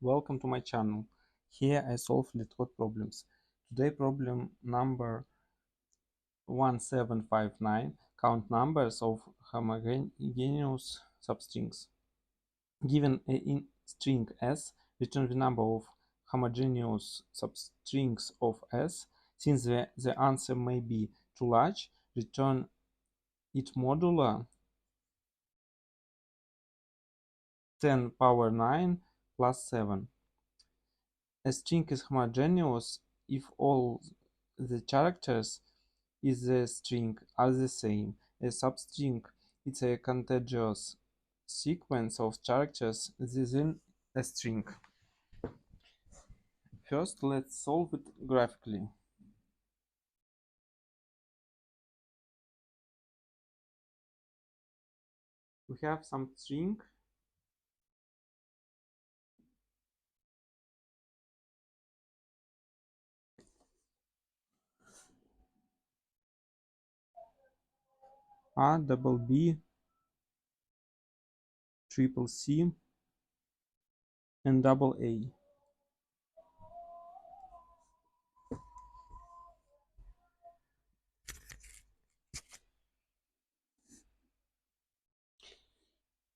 Welcome to my channel. Here I solve LeetCode problems. Today problem number 1759, count numbers of homogeneous substrings. Given a string S, return the number of homogeneous substrings of S. Since the answer may be too large, return it modular 10 power 9 plus 7. A string is homogeneous if all the characters in the string are the same. A substring is a contiguous sequence of characters within a string. First, let's solve it graphically. We have some string A, double B, triple C, and double A.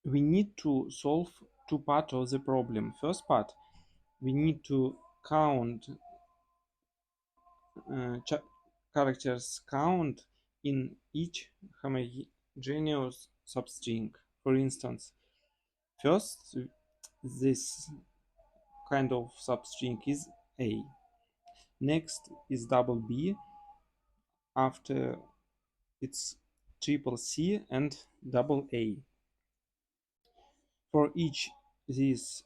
We need to solve two parts of the problem. First part, we need to count characters count in each homogeneous substring. For instance, first this kind of substring is A. Next is double B. After it's triple C and double A. For each this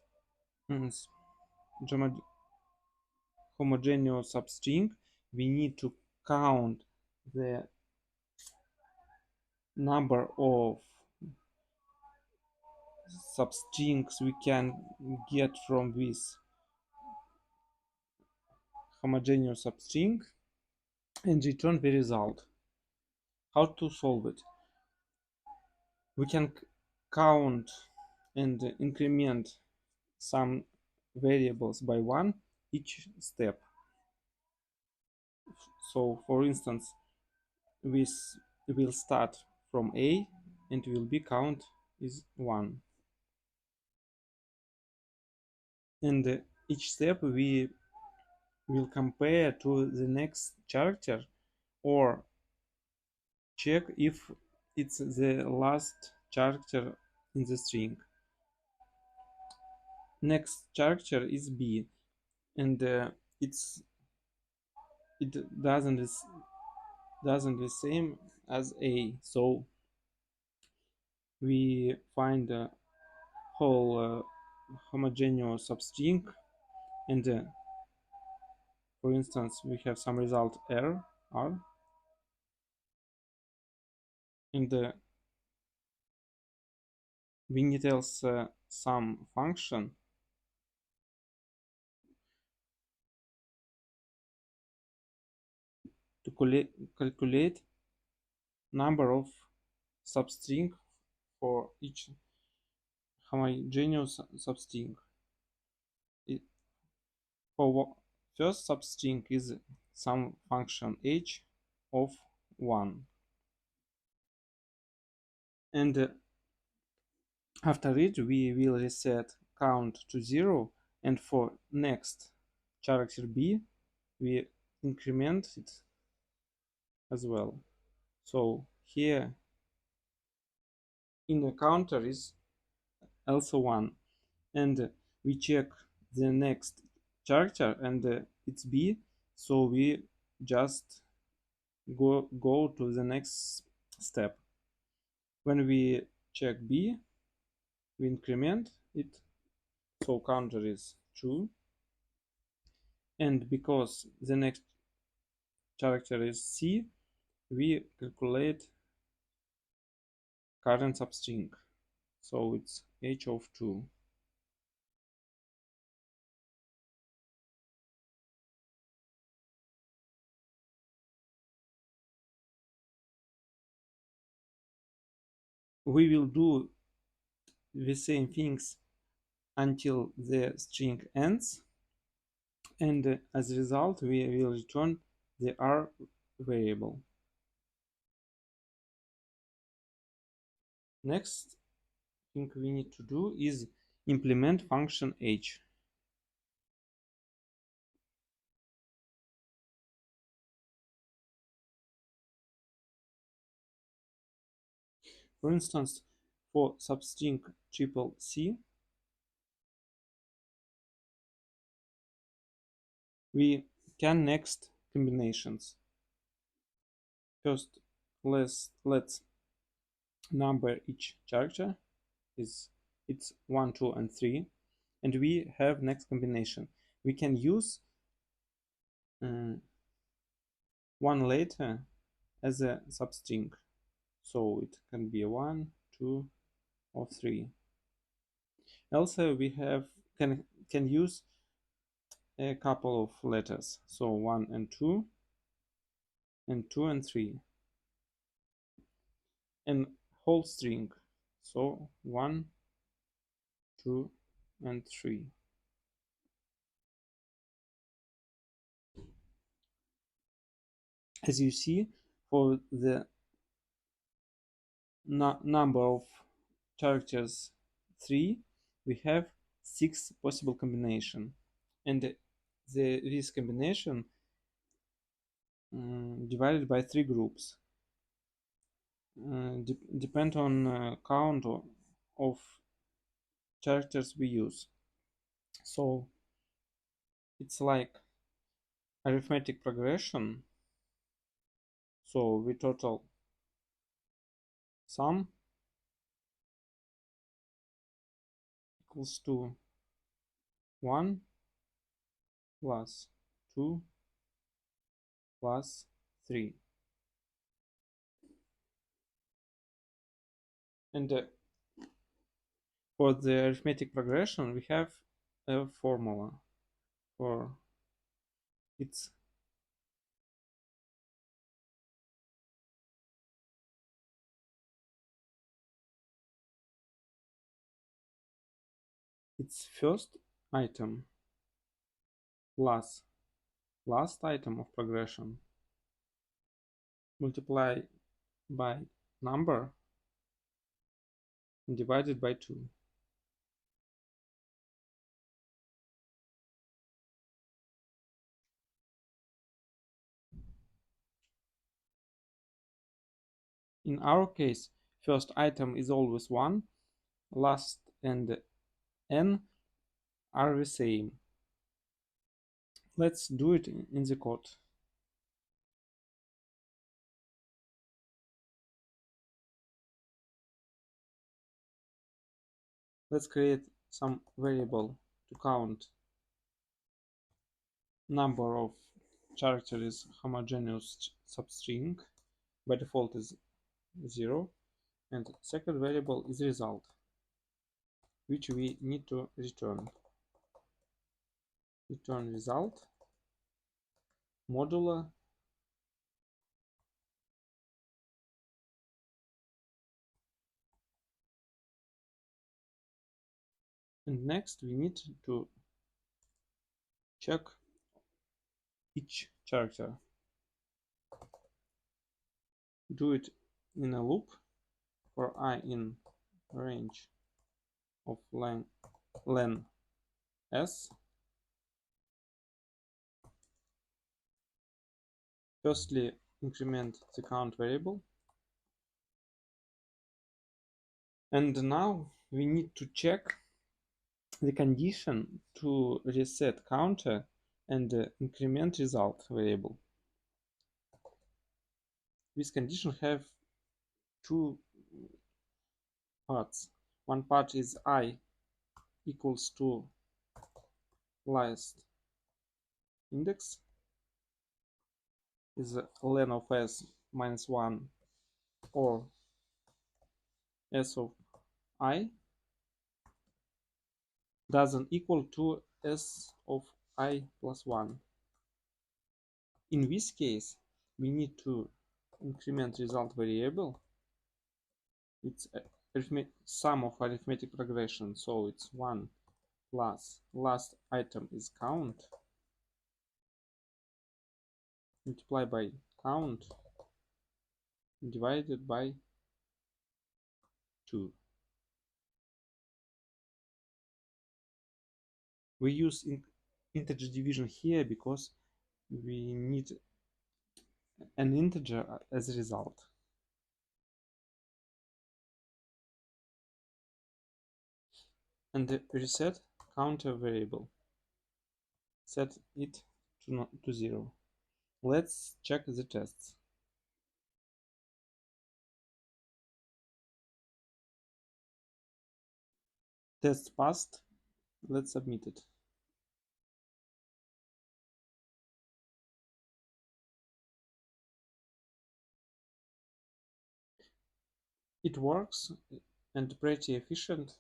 homogeneous substring, we need to count the number of substrings we can get from this homogeneous substring and return the result. How to solve it? We can count and increment some variables by one each step. So for instance, we will start from A and will be count is 1. And each step we will compare to the next character or check if it's the last character in the string. Next character is B, and it doesn't the same as A, so we find a whole homogeneous substring, and for instance we have some result R, and we need also some function to calculate number of substring for each homogeneous substring. For first substring is some function h of 1, and after it we will reset count to 0, and for next character B we increment it as well. So here in the counter is also 1, and we check the next character and it's B, so we just go to the next step. When we check B, we increment it, so counter is 2, and because the next character is C, we calculate current substring, so it's h of 2. We will do the same things until the string ends, and as a result we will return the R variable. Next thing we need to do is implement function h. For instance, for substring triple C, we can next combinations. First, let's number each character is it's 1, 2, and 3, and we have next combination. We can use one letter as a substring, so it can be 1, 2, or 3. Also, we can use a couple of letters, so 1 and 2, and 2 and 3, and whole string, so 1, 2, and 3. As you see, for the number of characters 3, we have 6 possible combination, and this combination divided by 3 groups. Depend on count of characters we use. So it's like arithmetic progression. So we total sum equals to 1 plus 2 plus 3. And for the arithmetic progression, we have a formula for its first item plus last item of progression multiplied by number and divided by 2. In our case, first item is always 1, last and n are the same. Let's do it in the code. Let's create some variable to count number of characters homogeneous substring. By default is 0, and second variable is result, which we need to return. Return result modulo and next we need to check each character. Do it in a loop for I in range of len s. Firstly, increment the count variable, and now we need to check the condition to reset counter and increment result variable. This condition have two parts. One part is I equals to last index is len of s minus 1 or s of I doesn't equal to s of I plus 1. In this case, we need to increment result variable. It's sum of arithmetic progression, so it's 1 plus last item is count, multiply by count divided by 2. We use integer division here because we need an integer as a result. And reset counter variable. Set it to 0. Let's check the tests. Test passed. Let's submit it. It works and pretty efficient.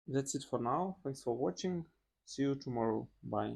That's it for now. Thanks for watching. See you tomorrow. Bye.